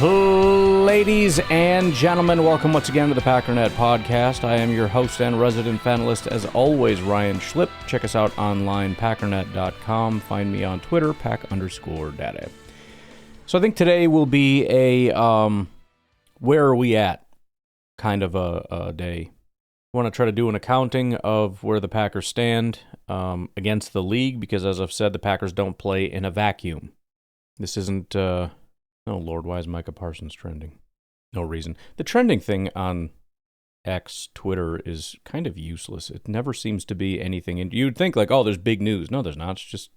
Ladies and gentlemen, welcome once again to the Packernet Podcast. I am your host and resident fanalist, as always, Ryan Schlipp. Check us out online, packernet.com. Find me on Twitter, pack_data. So I think today will be a where are we at kind of a day. I want to try to do an accounting of where the Packers stand against the league, because as I've said, the Packers don't play in a vacuum. This isn't... Oh, Lord, why is Micah Parsons trending? No reason. The trending thing on X, Twitter, is kind of useless. It never seems to be anything. And you'd think, like, oh, there's big news. No, there's not. It's just,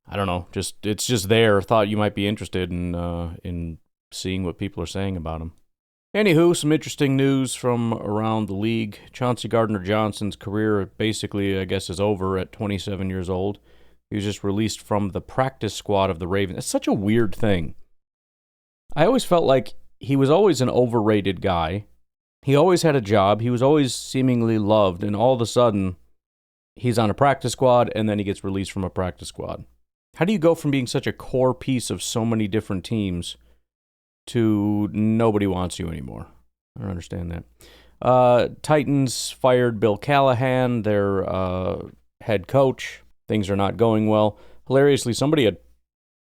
I don't know. It's just there. Thought you might be interested in seeing what people are saying about him. Anywho, some interesting news from around the league. Chauncey Gardner-Johnson's career basically, I guess, is over at 27 years old. He was just released from the practice squad of the Ravens. It's such a weird thing. I always felt like he was always an overrated guy. He always had a job. He was always seemingly loved. And all of a sudden, he's on a practice squad, and then he gets released from a practice squad. How do you go from being such a core piece of so many different teams to nobody wants you anymore? I don't understand that. Titans fired Bill Callahan, their head coach. Things are not going well. Hilariously, somebody had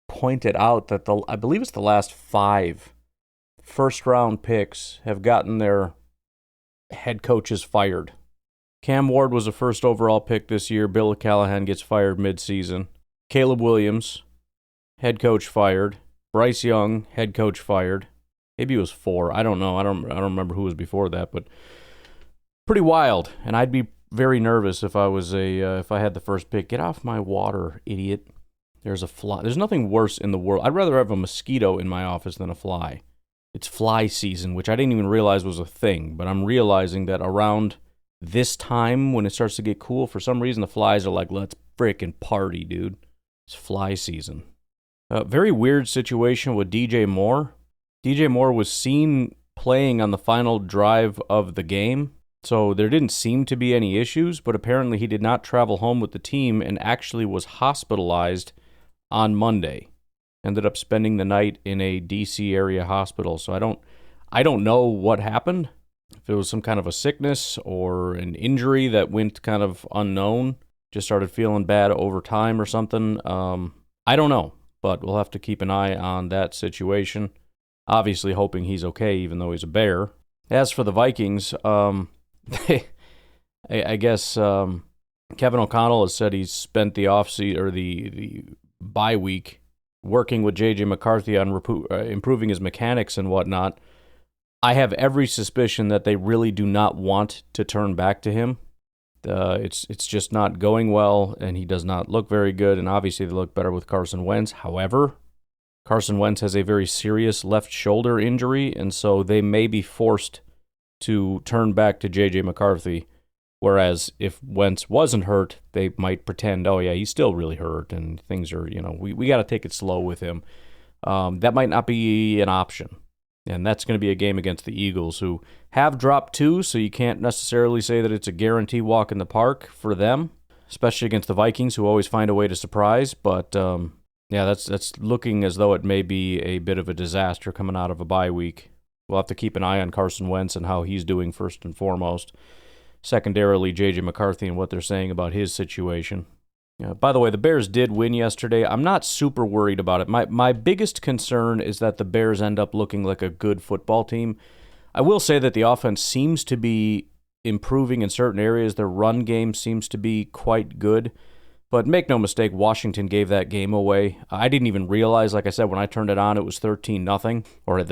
pointed out that I believe it's the last 5 first-round picks have gotten their head coaches fired. Cam Ward was a first overall pick this year. Bill Callahan gets fired mid-season. Caleb Williams, head coach fired. Bryce Young, head coach fired. Maybe it was 4. I don't know. I don't remember who was before that, but pretty wild. And I'd be very nervous if I was if I had the first pick. Get off my water, idiot. There's a fly. There's nothing worse in the world. I'd rather have a mosquito in my office than a fly. It's fly season, which I didn't even realize was a thing, but I'm realizing that around this time, when it starts to get cool, for some reason the flies are like, let's frickin' party, dude. It's fly season. Very weird situation with DJ Moore. DJ Moore was seen playing on the final drive of the game, so there didn't seem to be any issues, but apparently he did not travel home with the team and actually was hospitalized on Monday. Ended up spending the night in a D.C. area hospital. So I don't know what happened. If it was some kind of a sickness or an injury that went kind of unknown, just started feeling bad over time or something. I don't know, but we'll have to keep an eye on that situation. Obviously hoping he's okay, even though he's a Bear. As for the Vikings, I guess Kevin O'Connell has said he's spent the offseason or the bye week working with J.J. McCarthy on improving his mechanics and whatnot. I have every suspicion that they really do not want to turn back to him. It's just not going well, and he does not look very good, and obviously they look better with Carson Wentz. However, Carson Wentz has a very serious left shoulder injury, and so they may be forced to turn back to J.J. McCarthy, whereas if Wentz wasn't hurt, they might pretend, oh yeah, he's still really hurt, and things are, we got to take it slow with him. That might not be an option, and that's going to be a game against the Eagles, who have dropped 2, so you can't necessarily say that it's a guarantee walk in the park for them, especially against the Vikings, who always find a way to surprise, but yeah, that's looking as though it may be a bit of a disaster coming out of a bye week. We'll have to keep an eye on Carson Wentz and how he's doing first and foremost. Secondarily, J.J. McCarthy and what they're saying about his situation. By the way, the Bears did win yesterday. I'm not super worried about it. My biggest concern is that the Bears end up looking like a good football team. I will say that the offense seems to be improving in certain areas. Their run game seems to be quite good. But make no mistake, Washington gave that game away. I didn't even realize, like I said, when I turned it on, it was 13-0, or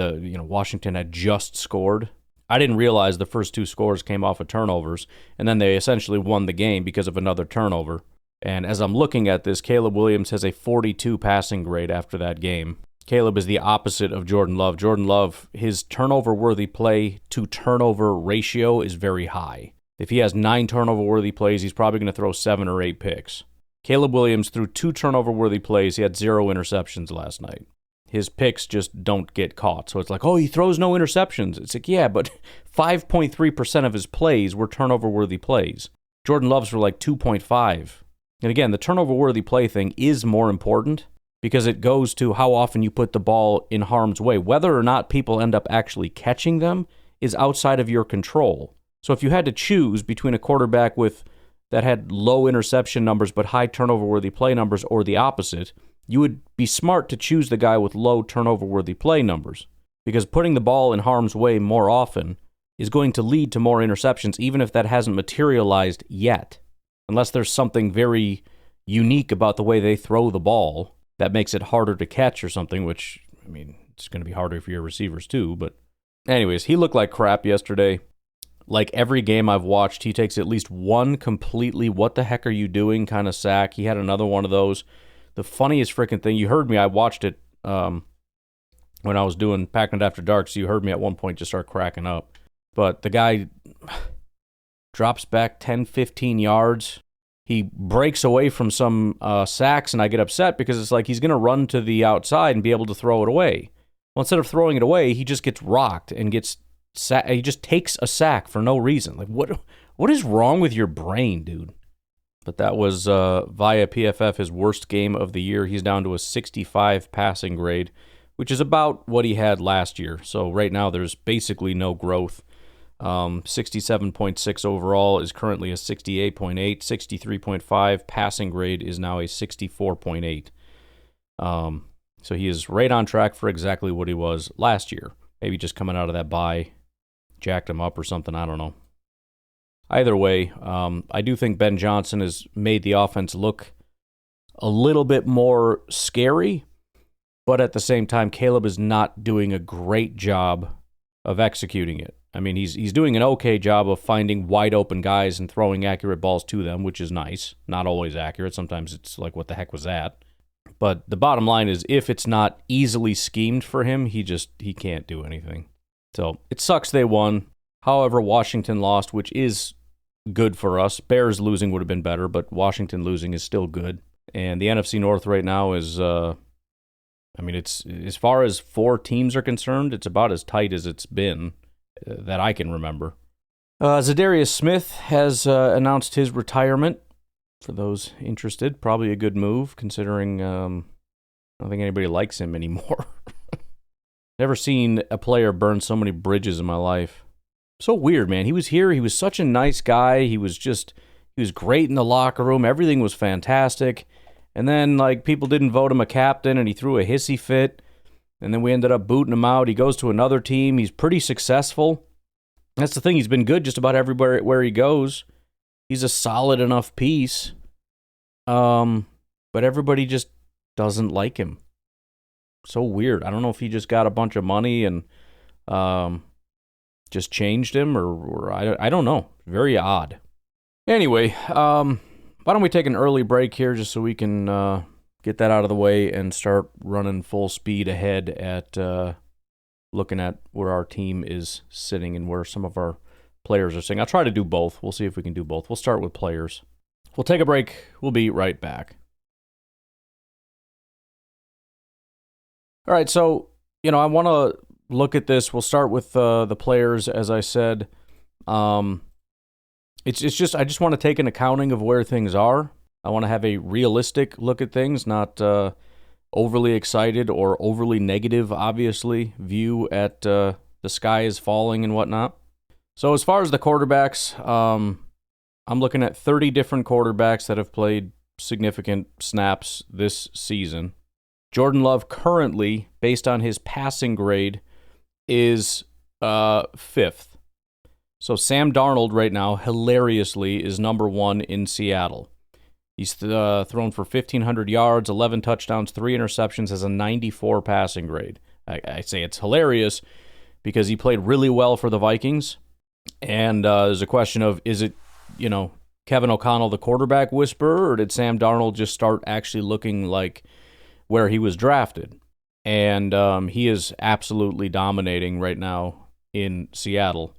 Washington had just scored. I didn't realize the first 2 scores came off of turnovers, and then they essentially won the game because of another turnover. And as I'm looking at this, Caleb Williams has a 42 passing grade after that game. Caleb is the opposite of Jordan Love. Jordan Love, his turnover-worthy play to turnover ratio is very high. If he has 9 turnover-worthy plays, he's probably going to throw 7 or 8 picks. Caleb Williams threw 2 turnover-worthy plays. He had 0 interceptions last night. His picks just don't get caught. So it's like, oh, he throws no interceptions. It's like, yeah, but 5.3% of his plays were turnover-worthy plays. Jordan Love's were like 2.5. And again, the turnover-worthy play thing is more important because it goes to how often you put the ball in harm's way. Whether or not people end up actually catching them is outside of your control. So if you had to choose between a quarterback that had low interception numbers but high turnover-worthy play numbers or the opposite, you would be smart to choose the guy with low turnover-worthy play numbers, because putting the ball in harm's way more often is going to lead to more interceptions, even if that hasn't materialized yet, unless there's something very unique about the way they throw the ball that makes it harder to catch or something, which, I mean, it's going to be harder for your receivers too. But anyways, he looked like crap yesterday. Like every game I've watched, he takes at least one completely what the heck are you doing kind of sack. He had another one of those. The funniest freaking thing, you heard me, I watched it when I was doing Packing It After Dark, so you heard me at one point just start cracking up. But the guy drops back 10, 15 yards. He breaks away from some sacks, and I get upset because it's like he's going to run to the outside and be able to throw it away. Well, instead of throwing it away, he just gets rocked and he just takes a sack for no reason. Like, what is wrong with your brain, dude? But that was, via PFF, his worst game of the year. He's down to a 65 passing grade, which is about what he had last year. So right now there's basically no growth. 67.6 overall is currently a 68.8. 63.5 passing grade is now a 64.8. So he is right on track for exactly what he was last year. Maybe just coming out of that bye jacked him up or something. I don't know. Either way, I do think Ben Johnson has made the offense look a little bit more scary, but at the same time, Caleb is not doing a great job of executing it. I mean, he's doing an okay job of finding wide open guys and throwing accurate balls to them, which is nice. Not always accurate. Sometimes it's like, what the heck was that? But the bottom line is, if it's not easily schemed for him, he can't do anything. So it sucks they won. However, Washington lost, which is good for us. Bears losing would have been better, but Washington losing is still good. And the NFC North right now is, it's as far as 4 teams are concerned, it's about as tight as it's been that I can remember. Zadarius Smith has announced his retirement. For those interested, probably a good move, considering I don't think anybody likes him anymore. Never seen a player burn so many bridges in my life. So weird, man. He was here. He was such a nice guy. He was great in the locker room. Everything was fantastic. And then, like, people didn't vote him a captain, and he threw a hissy fit. And then we ended up booting him out. He goes to another team. He's pretty successful. That's the thing. He's been good just about everywhere where he goes. He's a solid enough piece. But everybody just doesn't like him. So weird. I don't know if he just got a bunch of money and just changed him, or I don't know. Very odd. Anyway, why don't we take an early break here just so we can get that out of the way and start running full speed ahead at looking at where our team is sitting and where some of our players are sitting. I'll try to do both. We'll see if we can do both. We'll start with players. We'll take a break. We'll be right back. All right, so, I want to look at this. We'll start with the players, as I said. It's just, I just want to take an accounting of where things are. I want to have a realistic look at things, not overly excited or overly negative, obviously, view at the sky is falling and whatnot. So as far as the quarterbacks, I'm looking at 30 different quarterbacks that have played significant snaps this season. Jordan Love currently, based on his passing grade, is 5th. So Sam Darnold right now, hilariously, is number 1 in Seattle. He's thrown for 1,500 yards, 11 touchdowns, 3 interceptions, has a 94 passing grade. I say it's hilarious because he played really well for the Vikings. And there's a question of, is it, Kevin O'Connell the quarterback whisperer, or did Sam Darnold just start actually looking like where he was drafted? And he is absolutely dominating right now in Seattle.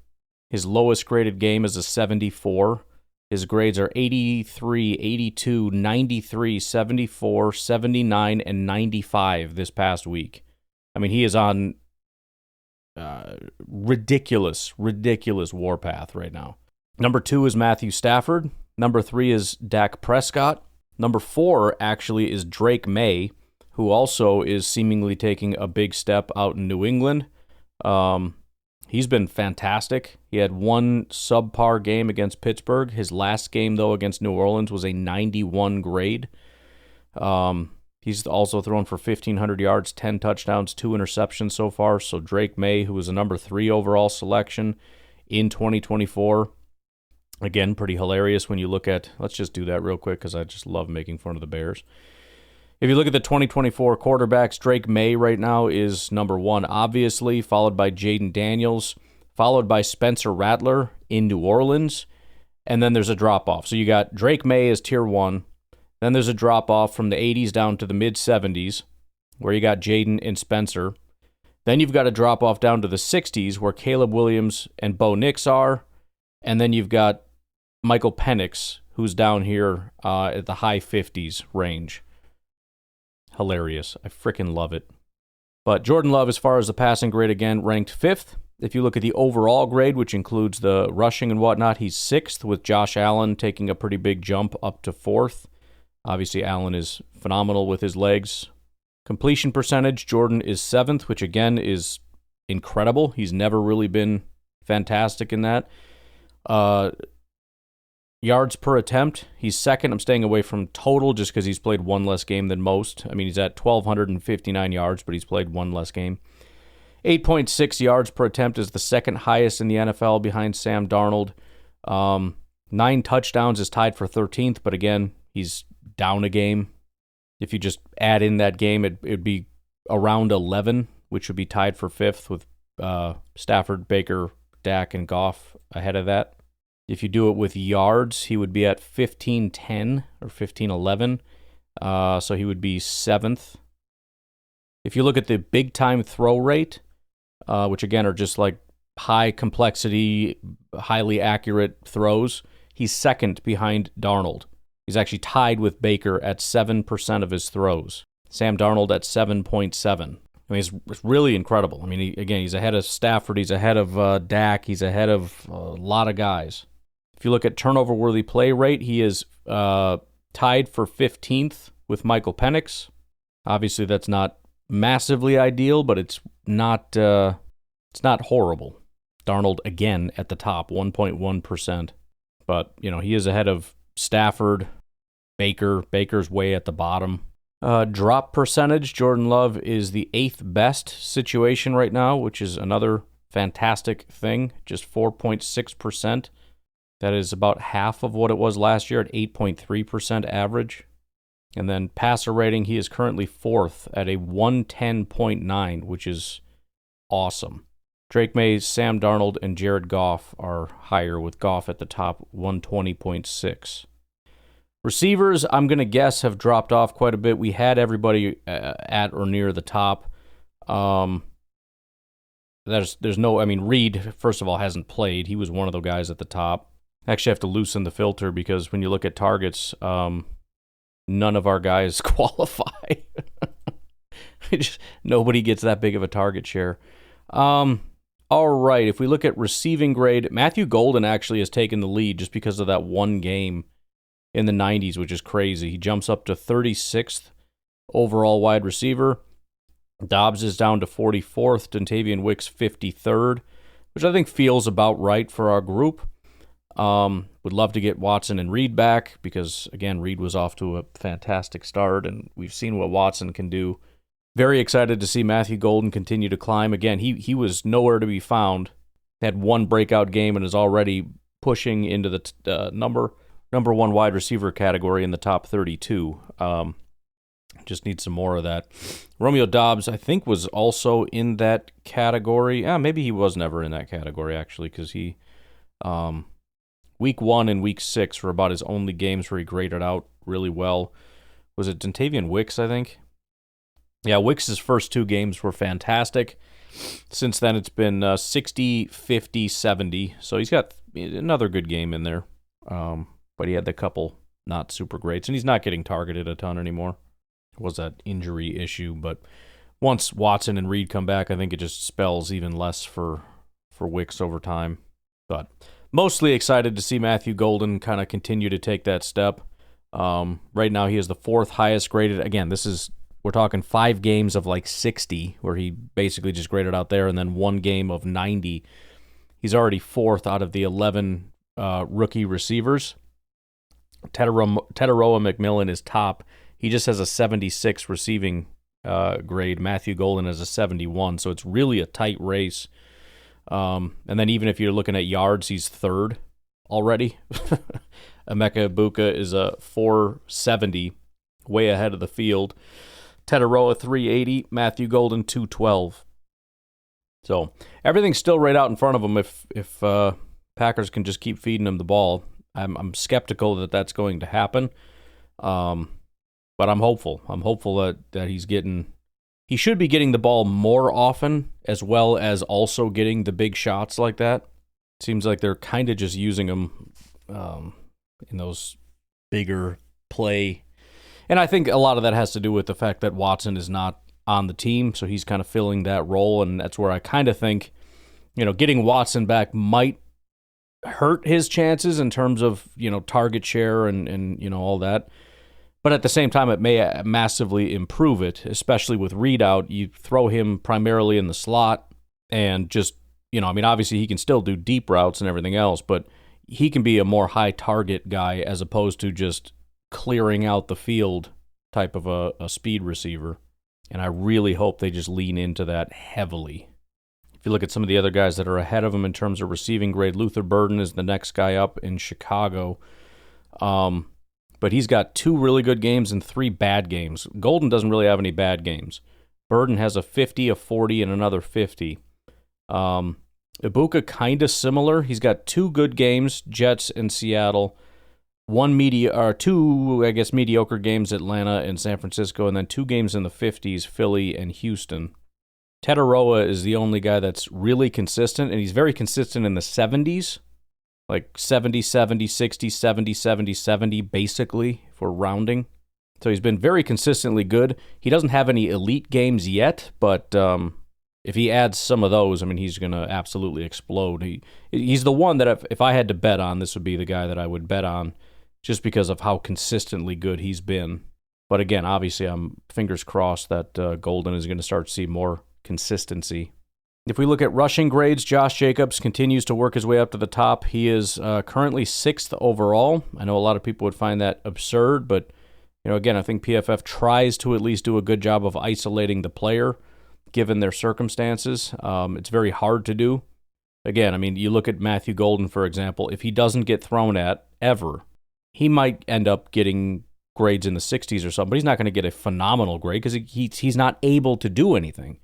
His lowest graded game is a 74. His grades are 83, 82, 93, 74, 79, and 95 this past week. I mean, he is on ridiculous warpath right now. Number 2 is Matthew Stafford. Number 3 is Dak Prescott. Number 4 actually is Drake May, who also is seemingly taking a big step out in New England. He's been fantastic. He had one subpar game against Pittsburgh. His last game, though, against New Orleans was a 91 grade. He's also thrown for 1,500 yards, 10 touchdowns, 2 interceptions so far. So Drake May, who was a number 3 overall selection in 2024, again, pretty hilarious when you look at, let's just do that real quick because I just love making fun of the Bears. If you look at the 2024 quarterbacks, Drake May right now is number 1, obviously, followed by Jaden Daniels, followed by Spencer Rattler in New Orleans, and then there's a drop-off. So you got Drake May as tier 1, then there's a drop-off from the 80s down to the mid-70s, where you got Jaden and Spencer. Then you've got a drop-off down to the 60s, where Caleb Williams and Bo Nix are, and then you've got Michael Penix, who's down here at the high 50s range. Hilarious. I freaking love it. But Jordan Love, as far as the passing grade, again, ranked 5th. If you look at the overall grade, which includes the rushing and whatnot, he's 6th, with Josh Allen taking a pretty big jump up to 4th. Obviously, Allen is phenomenal with his legs. Completion percentage, Jordan is 7th, which again is incredible. He's never really been fantastic in that. Yards per attempt, he's 2nd. I'm staying away from total just because he's played one less game than most. I mean, he's at 1,259 yards, but he's played one less game. 8.6 yards per attempt is the 2nd highest in the NFL behind Sam Darnold. 9 touchdowns is tied for 13th, but again, he's down a game. If you just add in that game, it'd be around 11, which would be tied for 5th with Stafford, Baker, Dak, and Goff ahead of that. If you do it with yards, he would be at 1,510 or 1,511, so he would be 7th. If you look at the big-time throw rate, which again are just like high complexity, highly accurate throws, he's 2nd behind Darnold. He's actually tied with Baker at 7% of his throws. Sam Darnold at 7.7. I mean, it's really incredible. I mean, he's ahead of Stafford, he's ahead of Dak, he's ahead of a lot of guys. If you look at turnover-worthy play rate, he is tied for 15th with Michael Penix. Obviously, that's not massively ideal, but it's not horrible. Darnold, again, at the top, 1.1%. But, he is ahead of Stafford, Baker. Baker's way at the bottom. Drop percentage, Jordan Love is the 8th best situation right now, which is another fantastic thing, just 4.6%. That is about half of what it was last year at 8.3% average. And then passer rating, he is currently 4th at a 110.9, which is awesome. Drake May, Sam Darnold, and Jared Goff are higher, with Goff at the top, 120.6. Receivers, I'm going to guess, have dropped off quite a bit. We had everybody at or near the top. Reed, first of all, hasn't played. He was one of the guys at the top. Actually, I have to loosen the filter because when you look at targets, none of our guys qualify. Nobody gets that big of a target share. All right, if we look at receiving grade, Matthew Golden actually has taken the lead just because of that one game in the 90s, which is crazy. He jumps up to 36th overall wide receiver. Dobbs is down to 44th, Dontavian Wicks 53rd, which I think feels about right for our group. Would love to get Watson and Reed back because, again, Reed was off to a fantastic start, and we've seen what Watson can do. Very excited to see Matthew Golden continue to climb. Again, he was nowhere to be found. Had one breakout game and is already pushing into the number one wide receiver category in the top 32. Just need some more of that. Romeo Dobbs, I think, was also in that category. Maybe he was never in that category, actually, because he... Week 1 and Week 6 were about his only games where he graded out really well. Was it Dontavian Wicks, I think? Yeah, Wicks' first 2 games were fantastic. Since then, it's been 60, 50, 70. So he's got another good game in there. But he had the couple not super greats, and he's not getting targeted a ton anymore. It was that injury issue, but once Watson and Reed come back, I think it just spells even less for Wicks over time. But... mostly excited to see Matthew Golden kind of continue to take that step. Right now, he is the 4th highest graded. Again, this is we're talking 5 games of like 60, where he basically just graded out there, and then 1 game of 90. He's already 4th out of the 11 rookie receivers. Teteroa McMillan is top. He just has a 76 receiving grade. Matthew Golden has a 71, so it's really a tight race. And then even if you're looking at yards, he's 3rd already. Emeka Egbuka is a 470, way ahead of the field. Teteroa 380, Matthew Golden 212. So everything's still right out in front of him if Packers can just keep feeding him the ball. I'm skeptical that that's going to happen, but I'm hopeful. I'm hopeful that he should be getting the ball more often, as well as also getting the big shots like that. Seems like they're kind of just using him in those bigger play. And I think a lot of that has to do with the fact that Watson is not on the team, so he's kind of filling that role, and that's where I kind of think, getting Watson back might hurt his chances in terms of, target share and all that. But at the same time, it may massively improve it, especially with read out. You throw him primarily in the slot and just, obviously he can still do deep routes and everything else, but he can be a more high target guy as opposed to just clearing out the field type of a speed receiver. And I really hope they just lean into that heavily. If you look at some of the other guys that are ahead of him in terms of receiving grade, Luther Burden is the next guy up in Chicago. But he's got 2 really good games and 3 bad games. Golden doesn't really have any bad games. Burden has a 50, a 40, and another 50. Egbuka kind of similar. He's got 2 good games, Jets and Seattle. 2 mediocre games, Atlanta and San Francisco, and then 2 games in the 50s, Philly and Houston. Teteroa is the only guy that's really consistent, and he's very consistent in the 70s, like 70, 70, 60, 70, 70, 70, basically, if we're rounding. So he's been very consistently good. He doesn't have any elite games yet, but if he adds some of those, he's going to absolutely explode. He's the one that if I had to bet on, this would be the guy that I would bet on, just because of how consistently good he's been. But again, obviously, I'm fingers crossed that Golden is going to start to see more consistency. If we look at rushing grades, Josh Jacobs continues to work his way up to the top. He is currently 6th overall. I know a lot of people would find that absurd, but again, I think PFF tries to at least do a good job of isolating the player, given their circumstances. It's very hard to do. Again, you look at Matthew Golden, for example. If he doesn't get thrown at ever, he might end up getting grades in the 60s or something, but he's not going to get a phenomenal grade because he's not able to do anything.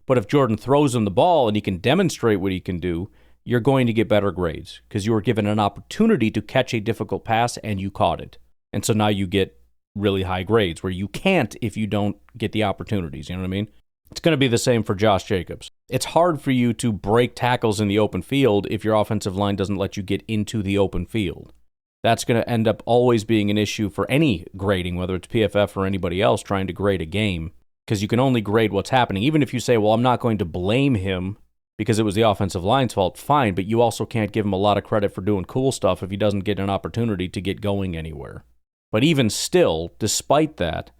But if Jordan throws him the ball and he can demonstrate what he can do, you're going to get better grades because you were given an opportunity to catch a difficult pass and you caught it. And so now you get really high grades where you can't if you don't get the opportunities. You know what I mean? It's going to be the same for Josh Jacobs. It's hard for you to break tackles in the open field if your offensive line doesn't let you get into the open field. That's going to end up always being an issue for any grading, whether it's PFF or anybody else trying to grade a game, because you can only grade what's happening. Even if you say, well, I'm not going to blame him because it was the offensive line's fault, fine, but you also can't give him a lot of credit for doing cool stuff if he doesn't get an opportunity to get going anywhere. But even still, despite that,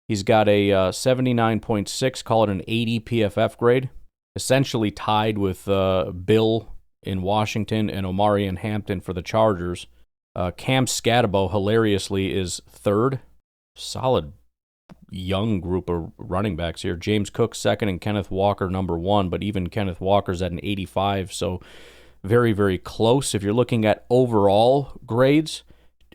he's got a 79.6, call it an 80 PFF grade, essentially tied with Bill in Washington and Omari in Hampton for the Chargers. Cam Scatabo, hilariously, is 3rd. Solid young group of running backs here. James Cook 2nd and Kenneth Walker number 1, but even Kenneth Walker's at an 85, so very, very close. If you're looking at overall grades,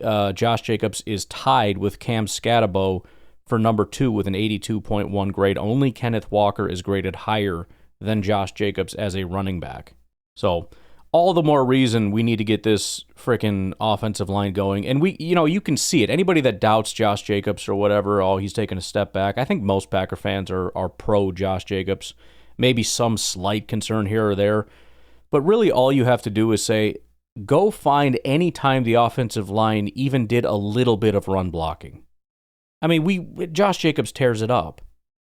Josh Jacobs is tied with Cam Scatabo for number 2 with an 82.1 grade. Only Kenneth Walker is graded higher than Josh Jacobs as a running back. So all the more reason we need to get this freaking offensive line going. And you can see it. Anybody that doubts Josh Jacobs or whatever, he's taking a step back. I think most Packer fans are pro Josh Jacobs. Maybe some slight concern here or there. But really all you have to do is say, go find any time the offensive line even did a little bit of run blocking. Josh Jacobs tears it up.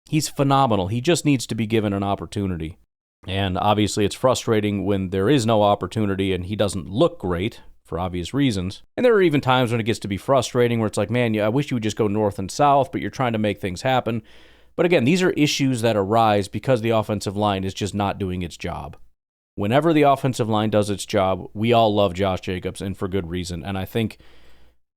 He's phenomenal. He just needs to be given an opportunity. And obviously it's frustrating when there is no opportunity and he doesn't look great for obvious reasons. And there are even times when it gets to be frustrating where it's like, man, I wish you would just go north and south, but you're trying to make things happen. But again, these are issues that arise because the offensive line is just not doing its job. Whenever the offensive line does its job, we all love Josh Jacobs, and for good reason. And I think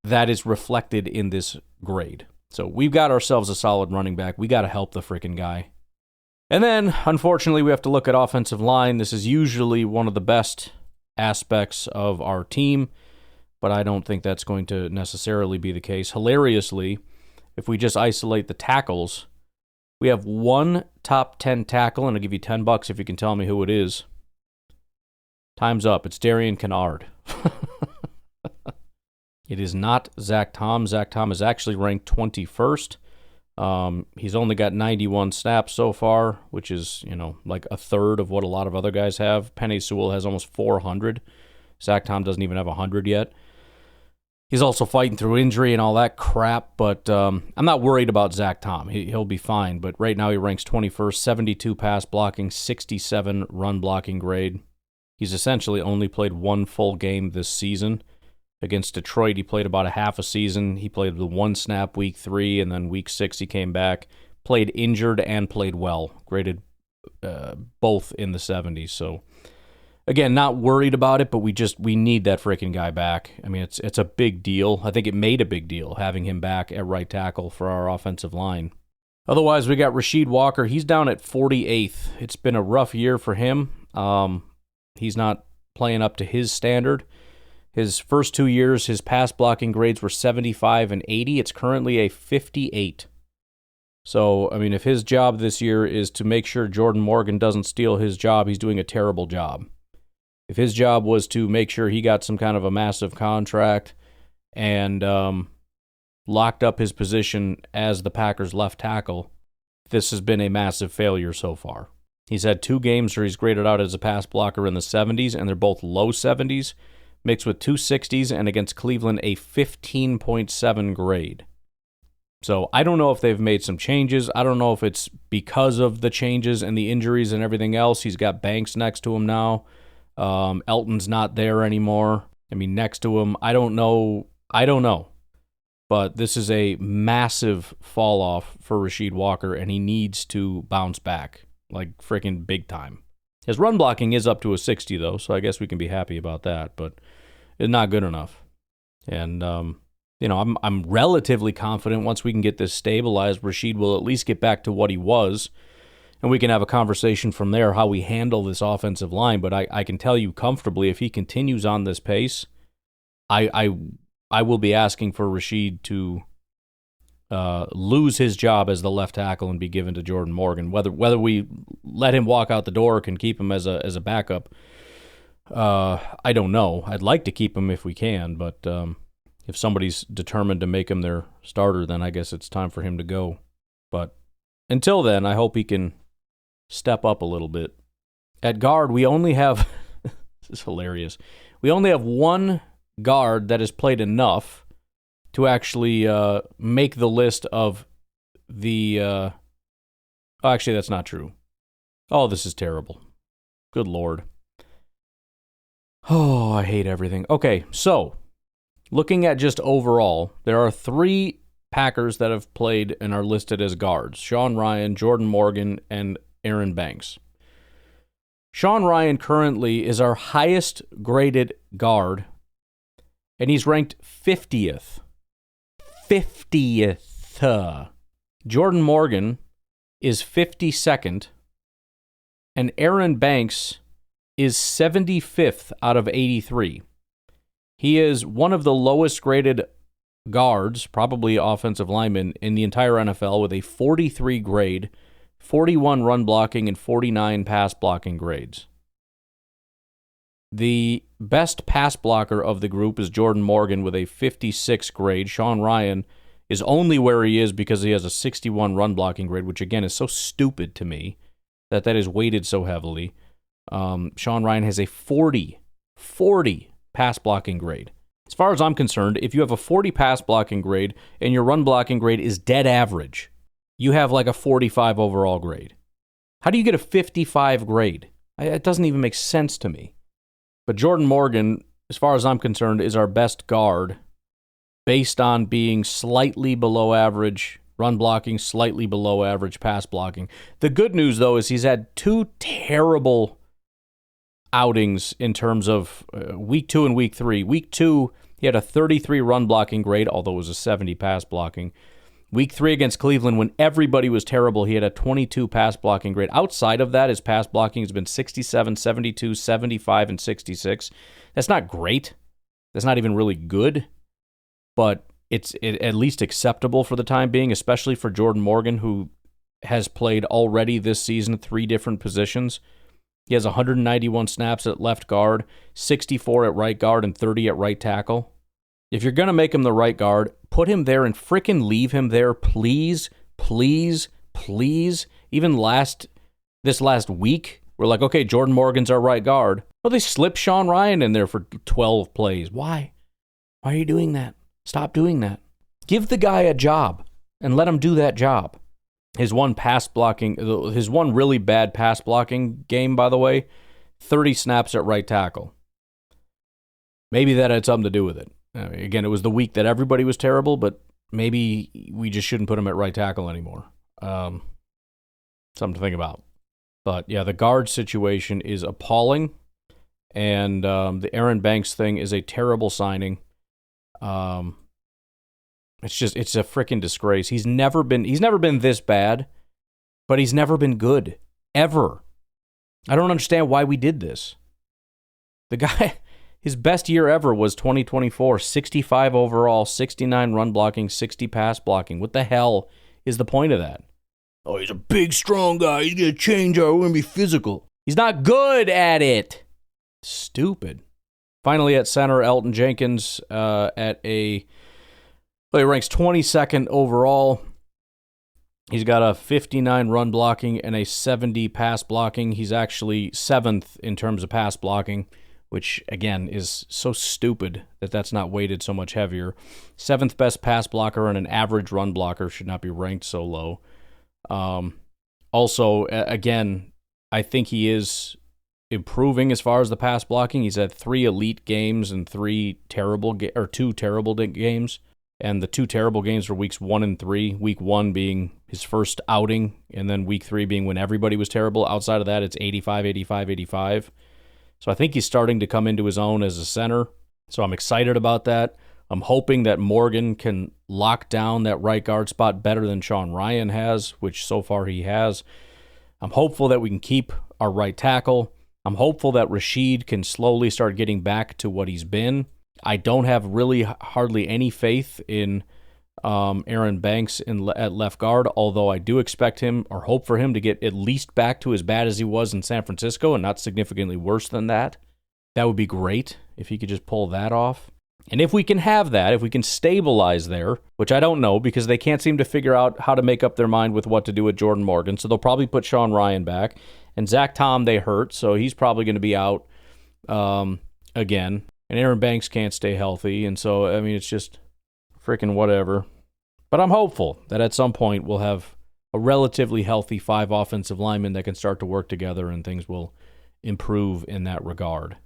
that is reflected in this grade. So we've got ourselves a solid running back. We got to help the freaking guy. And then, unfortunately, we have to look at offensive line. This is usually one of the best aspects of our team, but I don't think that's going to necessarily be the case. Hilariously, if we just isolate the tackles, we have one top 10 tackle, and I'll give you $10 if you can tell me who it is. Time's up. It's Darian Kennard. It is not Zach Tom. Zach Tom is actually ranked 21st. He's only got 91 snaps so far, which is, like a third of what a lot of other guys have. Penei Sewell has almost 400. Zach Tom doesn't even have 100 yet. He's also fighting through injury and all that crap, but I'm not worried about Zach Tom. He'll be fine, but right now he ranks 21st, 72 pass blocking, 67 run blocking grade. He's essentially only played one full game this season. Against Detroit, he played about a half a season. He played the one snap week 3, and then week 6 he came back, played injured and played well, graded both in the 70s. So, again, not worried about it, but we need that freaking guy back. I mean, it's a big deal. I think it made a big deal having him back at right tackle for our offensive line. Otherwise, we got Rasheed Walker. He's down at 48th. It's been a rough year for him. He's not playing up to his standard. His first 2 years, his pass blocking grades were 75 and 80. It's currently a 58. So, I mean, if his job this year is to make sure Jordan Morgan doesn't steal his job, he's doing a terrible job. If his job was to make sure he got some kind of a massive contract and locked up his position as the Packers' left tackle, this has been a massive failure so far. He's had 2 games where he's graded out as a pass blocker in the 70s, and they're both low 70s. Mixed with 2 60s, and against Cleveland, a 15.7 grade. So I don't know if they've made some changes. I don't know if it's because of the changes and the injuries and everything else. He's got Banks next to him now. Elton's not there anymore. I mean, next to him, I don't know. But this is a massive fall off for Rasheed Walker, and he needs to bounce back, like freaking big time. His run blocking is up to a 60, though, so I guess we can be happy about that, but it's not good enough. And, I'm relatively confident once we can get this stabilized, Rasheed will at least get back to what he was, and we can have a conversation from there how we handle this offensive line. But I can tell you comfortably, if he continues on this pace, I will be asking for Rasheed to lose his job as the left tackle and be given to Jordan Morgan. Whether we let him walk out the door or can keep him as a backup, I don't know. I'd like to keep him if we can, but if somebody's determined to make him their starter, then I guess it's time for him to go. But until then, I hope he can step up a little bit. At guard, we only have this is hilarious. We only have one guard that has played enough to actually make the list of the... actually, that's not true. Oh, this is terrible. Good Lord. Oh, I hate everything. Okay, so, looking at just overall, there are 3 Packers that have played and are listed as guards. Sean Ryan, Jordan Morgan, and Aaron Banks. Sean Ryan currently is our highest graded guard, and he's ranked 50th. 50th. Jordan Morgan is 52nd, and Aaron Banks is 75th out of 83. He is one of the lowest graded guards, probably offensive linemen, in the entire NFL with a 43 grade, 41 run blocking, and 49 pass blocking grades. The best pass blocker of the group is Jordan Morgan with a 56 grade. Sean Ryan is only where he is because he has a 61 run blocking grade, which again is so stupid to me that is weighted so heavily. Sean Ryan has a 40 pass blocking grade. As far as I'm concerned, if you have a 40 pass blocking grade and your run blocking grade is dead average, you have like a 45 overall grade. How do you get a 55 grade? It doesn't even make sense to me. But Jordan Morgan, as far as I'm concerned, is our best guard based on being slightly below average run blocking, slightly below average pass blocking. The good news, though, is he's had 2 terrible outings in terms of week 2 and week 3. Week 2, he had a 33 run blocking grade, although it was a 70 pass blocking. Week 3 against Cleveland, when everybody was terrible, he had a 22 pass blocking grade. Outside of that, his pass blocking has been 67, 72, 75, and 66. That's not great. That's not even really good, but it's at least acceptable for the time being, especially for Jordan Morgan, who has played already this season 3 different positions. He has 191 snaps at left guard, 64 at right guard, and 30 at right tackle. If you're going to make him the right guard, put him there and frickin' leave him there, please, please, please. Even this last week, we're like, okay, Jordan Morgan's our right guard. Well, they slipped Sean Ryan in there for 12 plays. Why? Why are you doing that? Stop doing that. Give the guy a job and let him do that job. His one really bad pass blocking game, by the way, 30 snaps at right tackle. Maybe that had something to do with it. Again, it was the week that everybody was terrible, but maybe we just shouldn't put him at right tackle anymore. Something to think about. But yeah, the guard situation is appalling, and the Aaron Banks thing is a terrible signing. It's a freaking disgrace. He's never been this bad, but he's never been good ever. I don't understand why we did this. The guy, his best year ever was 2024, 65 overall, 69 run blocking, 60 pass blocking. What the hell is the point of that? Oh, he's a big, strong guy. He's going to change our, we're going to be physical. He's not good at it. Stupid. Finally, at center, Elton Jenkins he ranks 22nd overall. He's got a 59 run blocking and a 70 pass blocking. He's actually 7th in terms of pass blocking, which, again, is so stupid that that's not weighted so much heavier. 7th best pass blocker and an average run blocker should not be ranked so low. Also, again, I think he is improving as far as the pass blocking. He's had 3 elite games and 2 terrible games. And the 2 terrible games were weeks 1 and 3. Week 1 being his first outing, and then week 3 being when everybody was terrible. Outside of that, it's 85, 85, 85. So I think he's starting to come into his own as a center. So I'm excited about that. I'm hoping that Morgan can lock down that right guard spot better than Sean Ryan has, which so far he has. I'm hopeful that we can keep our right tackle. I'm hopeful that Rashid can slowly start getting back to what he's been. I don't have really hardly any faith in Aaron Banks at left guard, although I do expect him or hope for him to get at least back to as bad as he was in San Francisco and not significantly worse than that. That would be great if he could just pull that off. And if we can have that, if we can stabilize there, which I don't know because they can't seem to figure out how to make up their mind with what to do with Jordan Morgan, so they'll probably put Sean Ryan back. And Zach Tom, they hurt, so he's probably going to be out again. And Aaron Banks can't stay healthy, and so, I mean, it's just freaking whatever. But I'm hopeful that at some point we'll have a relatively healthy 5 offensive linemen that can start to work together and things will improve in that regard.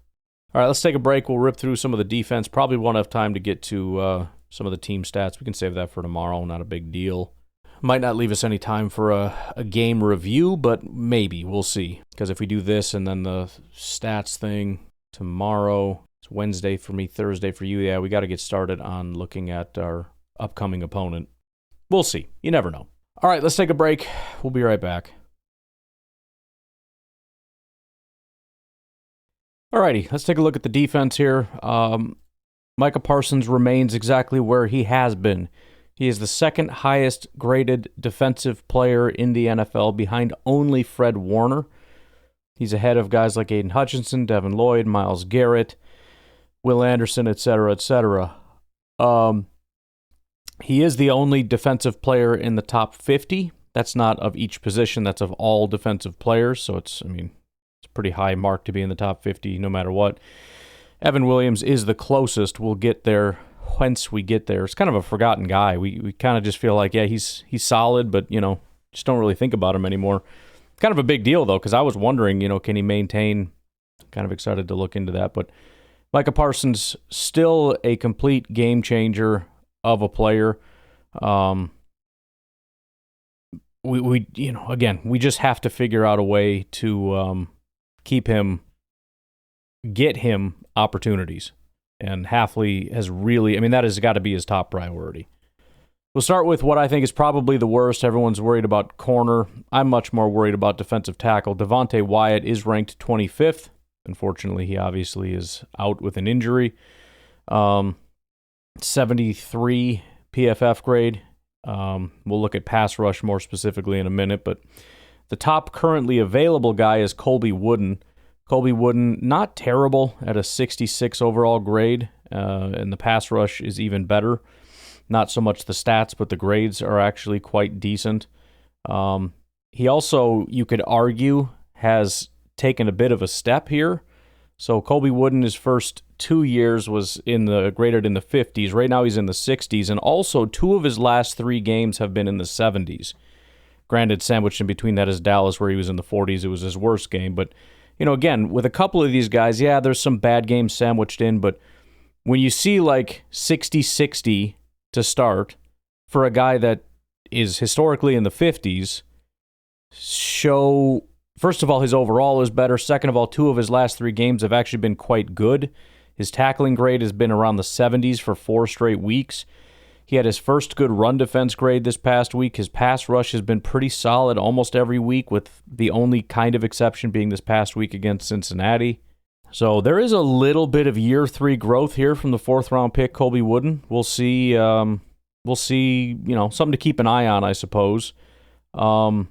All right, let's take a break. We'll rip through some of the defense. Probably won't have time to get to some of the team stats. We can save that for tomorrow. Not a big deal. Might not leave us any time for a game review, but maybe. We'll see. Because if we do this and then the stats thing tomorrow, it's Wednesday for me, Thursday for you. Yeah, we got to get started on looking at our upcoming opponent. We'll see. You never know. All right, let's take a break. We'll be right back. Alrighty, let's take a look at the defense here. Micah Parsons remains exactly where he has been. He is the 2nd highest graded defensive player in the NFL behind only Fred Warner. He's ahead of guys like Aiden Hutchinson, Devin Lloyd, Myles Garrett, Will Anderson, etc., etc. He is the only defensive player in the top 50. That's not of each position, that's of all defensive players, so it's a pretty high mark to be in the top 50 no matter what. Evan Williams is the closest. We'll get there once we get there. It's kind of a forgotten guy. We kind of just feel like, yeah, he's solid, but, just don't really think about him anymore. Kind of a big deal, though, because I was wondering, can he maintain? Kind of excited to look into that. But Micah Parsons, still a complete game changer of a player. we again, we just have to figure out a way to get him opportunities. And Hafley has really, that has got to be his top priority. We'll start with what I think is probably the worst. Everyone's worried about corner. I'm much more worried about defensive tackle. Devonte Wyatt is ranked 25th. Unfortunately, he obviously is out with an injury. 73 PFF grade. We'll look at pass rush more specifically in a minute, but the top currently available guy is Colby Wooden. Colby Wooden, not terrible at a 66 overall grade, and the pass rush is even better. Not so much the stats, but the grades are actually quite decent. He also, you could argue, has taken a bit of a step here. So Colby Wooden, his first 2 years was graded in the 50s. Right now he's in the 60s, and also 2 of his last 3 games have been in the 70s. Granted, sandwiched in between that is Dallas, where he was in the 40s. It was his worst game, but again, with a couple of these guys, yeah, there's some bad games sandwiched in, but when you see like 60-60 to start for a guy that is historically in the 50s, first of all, his overall is better. Second of all, 2 of his last 3 games have actually been quite good. His tackling grade has been around the 70s for 4 straight weeks. He had his first good run defense grade this past week. His pass rush has been pretty solid almost every week, with the only kind of exception being this past week against Cincinnati. So there is a little bit of year 3 growth here from the 4th round pick, Colby Wooden. We'll see, something to keep an eye on, I suppose. The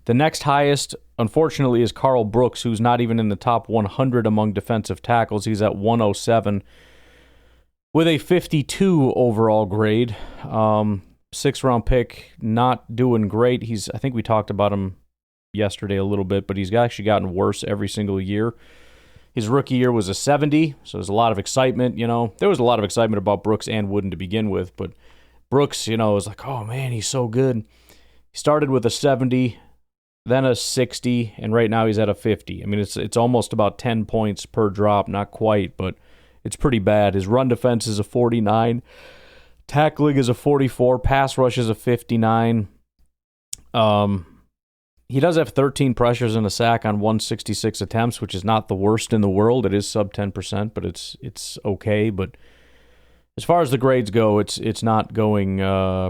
next highest, unfortunately, is Carl Brooks, who's not even in the top 100 among defensive tackles. He's at 107. With a 52 overall grade, 6th round pick, not doing great. I think we talked about him yesterday a little bit, but he's actually gotten worse every single year. His rookie year was a 70, so there's a lot of excitement. There was a lot of excitement about Brooks and Wooden to begin with, but Brooks, was like, oh man, he's so good. He started with a 70, then a 60, and right now he's at a 50. It's almost about 10 points per drop, not quite, but it's pretty bad. His run defense is a 49. Tackling is a 44. Pass rush is a 59. He does have 13 pressures and a sack on 166 attempts, which is not the worst in the world. It is sub 10%, but it's okay. But as far as the grades go, it's not going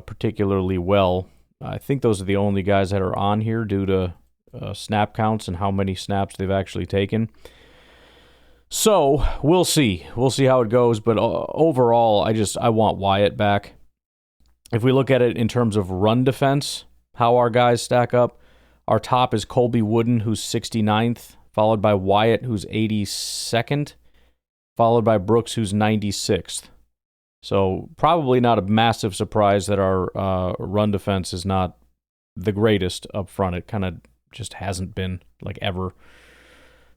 particularly well. I think those are the only guys that are on here due to snap counts and how many snaps they've actually taken. So we'll see. We'll see how it goes. But overall, I want Wyatt back. If we look at it in terms of run defense, how our guys stack up, our top is Colby Wooden, who's 69th, followed by Wyatt, who's 82nd, followed by Brooks, who's 96th. So probably not a massive surprise that our run defense is not the greatest up front. It kind of just hasn't been, like, ever.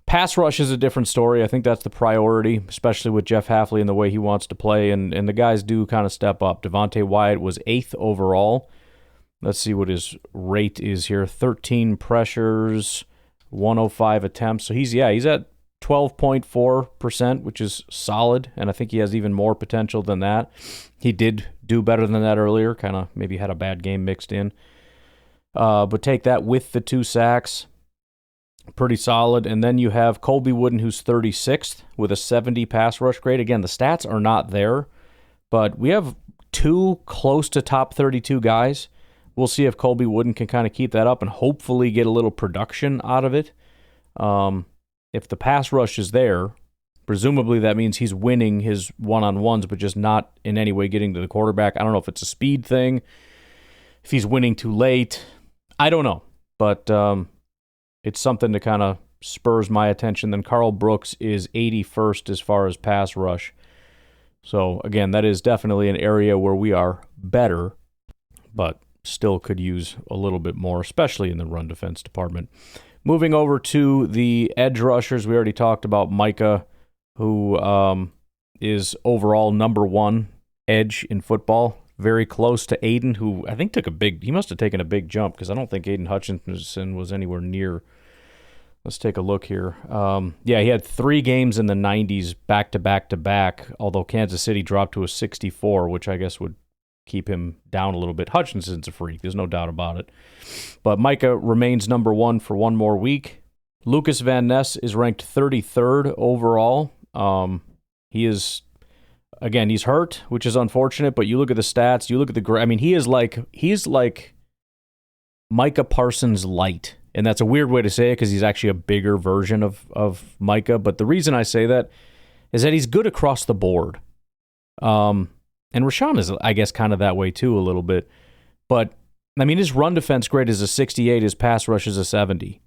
Pass rush is a different story. I think that's the priority, especially with Jeff Hafley and the way he wants to play, and the guys do kind of step up. Devonte Wyatt was 8th overall. Let's see what his rate is here. 13 pressures, 105 attempts. So he's at 12.4%, which is solid, and I think he has even more potential than that. He did do better than that earlier, kind of maybe had a bad game mixed in. But take that with the 2 sacks. Pretty solid. And then you have Colby Wooden, who's 36th with a 70 pass rush grade. Again, the stats are not there, but we have 2 close to top 32 guys. We'll see if Colby Wooden can kind of keep that up and hopefully get a little production out of it. If the pass rush is there, presumably that means he's winning his one-on-ones, but just not in any way getting to the quarterback. I don't know if it's a speed thing, if he's winning too late. I don't know, but it's something to kind of spurs my attention. Then Carl Brooks is 81st as far as pass rush. So, again, that is definitely an area where we are better, but still could use a little bit more, especially in the run defense department. Moving over to the edge rushers, we already talked about Micah, who is overall number 1 edge in football. Very close to Aiden, who I think he must have taken a big jump, because I don't think Aiden Hutchinson was anywhere near. Let's take a look here. He had 3 games in the 90s back to back to back, although Kansas City dropped to a 64, which I guess would keep him down a little bit. Hutchinson's a freak. There's no doubt about it. But Micah remains number 1 for one more week. Lucas Van Ness is ranked 33rd overall. He is, again, he's hurt, which is unfortunate, but you look at the stats, you look at he's like Micah Parsons light. And that's a weird way to say it because he's actually a bigger version of Micah. But the reason I say that is that he's good across the board. And Rashawn is, I guess, kind of that way too a little bit. But, I mean, his run defense grade is a 68. His pass rush is a 70.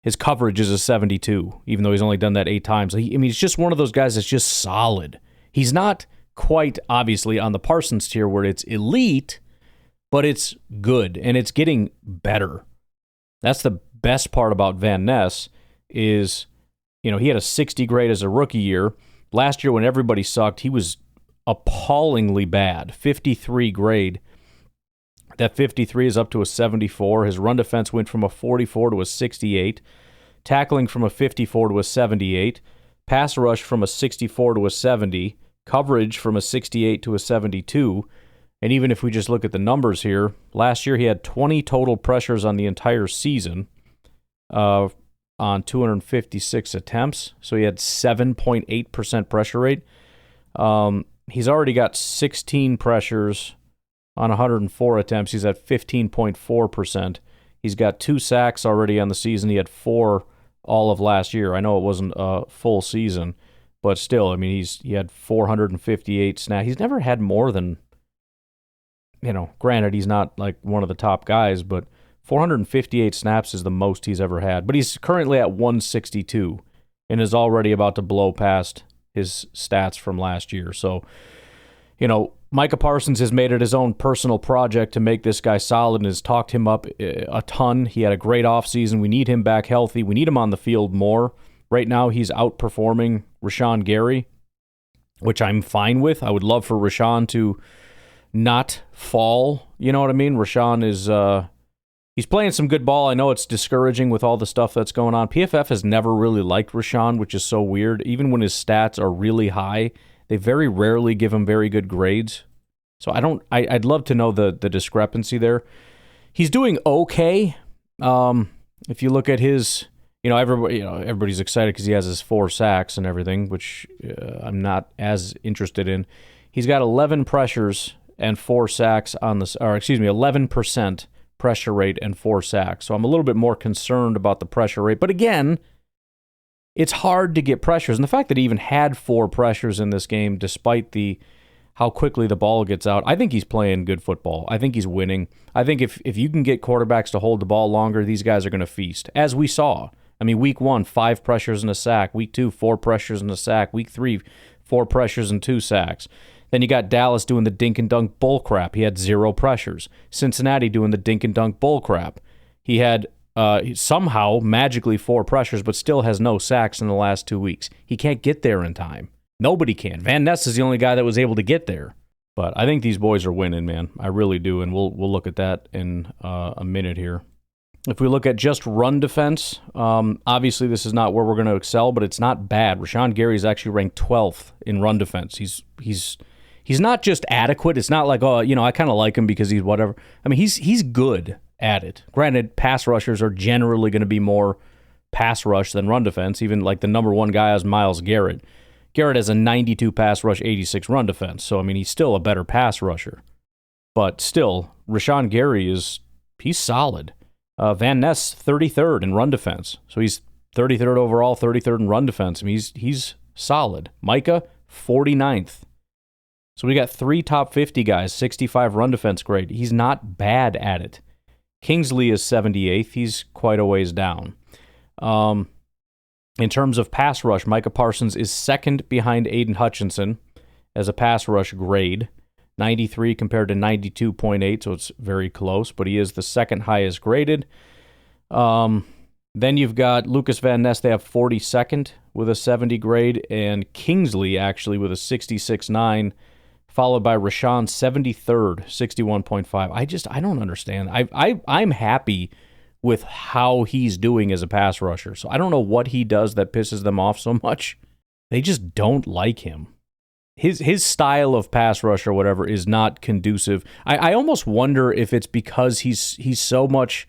His coverage is a 72, even though he's only done that 8 times. He's just one of those guys that's just solid. He's not quite, obviously, on the Parsons tier where it's elite, but it's good, and it's getting better. That's the best part about Van Ness is, he had a 60 grade as a rookie year. Last year when everybody sucked, he was appallingly bad, 53 grade. That 53 is up to a 74. His run defense went from a 44 to a 68. Tackling from a 54 to a 78. Pass rush from a 64 to a 70. Coverage from a 68 to a 72. And even if we just look at the numbers here, last year he had 20 total pressures on the entire season on 256 attempts. So he had 7.8% pressure rate. He's already got 16 pressures on 104 attempts. He's at 15.4%. He's got 2 sacks already on the season. He had 4 all of last year. I know it wasn't a full season, but still, I mean, he had 458 snaps. He's never had more than, granted, he's not like one of the top guys, but 458 snaps is the most he's ever had. But he's currently at 162 and is already about to blow past his stats from last year. So, Micah Parsons has made it his own personal project to make this guy solid and has talked him up a ton. He had a great offseason. We need him back healthy. We need him on the field more. Right now, he's outperforming Rashawn Gary, which I'm fine with. I would love for Rashawn to not fall. You know what I mean? Rashawn is he's playing some good ball. I know it's discouraging with all the stuff that's going on. PFF has never really liked Rashawn, which is so weird. Even when his stats are really high, they very rarely give him very good grades. So I'd love to know the discrepancy there. He's doing okay. If you look at his, everybody's excited because he has his 4 sacks and everything, which I'm not as interested in. He's got 11 pressures and 4 sacks 11% pressure rate and 4 sacks. So I'm a little bit more concerned about the pressure rate. But again, it's hard to get pressures. And the fact that he even had 4 pressures in this game, despite how quickly the ball gets out, I think he's playing good football. I think he's winning. I think if you can get quarterbacks to hold the ball longer, these guys are going to feast, as we saw. I mean, week 1, 5 pressures and a sack. Week 2, 4 pressures and a sack. Week 3, 4 pressures and 2 sacks. Then you got Dallas doing the dink and dunk bull crap. He had 0 pressures. Cincinnati doing the dink and dunk bull crap. He had somehow magically 4 pressures, but still has no sacks in the last 2 weeks. He can't get there in time. Nobody can. Van Ness is the only guy that was able to get there. But I think these boys are winning, man. I really do, and we'll look at that in a minute here. If we look at just run defense, obviously this is not where we're going to excel, but it's not bad. Rashawn Gary is actually ranked 12th in run defense. He's not just adequate. It's not like, I kind of like him because he's whatever. I mean, he's good at it. Granted, pass rushers are generally going to be more pass rush than run defense. Even like the number 1 guy is Myles Garrett. Garrett has a 92 pass rush, 86 run defense. So, I mean, he's still a better pass rusher. But still, Rashawn Gary he's solid. Van Ness, 33rd in run defense. So he's 33rd overall, 33rd in run defense. I mean, he's solid. Micah, 49th. So we got 3 top 50 guys, 65 run defense grade. He's not bad at it. Kingsley is 78th. He's quite a ways down. In terms of pass rush, Micah Parsons is second behind Aiden Hutchinson as a pass rush grade. 93 compared to 92.8, so it's very close, but he is the second highest graded. Then you've got Lucas Van Ness. They have 42nd with a 70 grade, and Kingsley actually with a 66.9, followed by Rashawn 73rd, 61.5. I don't understand. I'm happy with how he's doing as a pass rusher. So I don't know what he does that pisses them off so much. They just don't like him. his style of pass rush or whatever is not conducive. I almost wonder if it's because he's so much,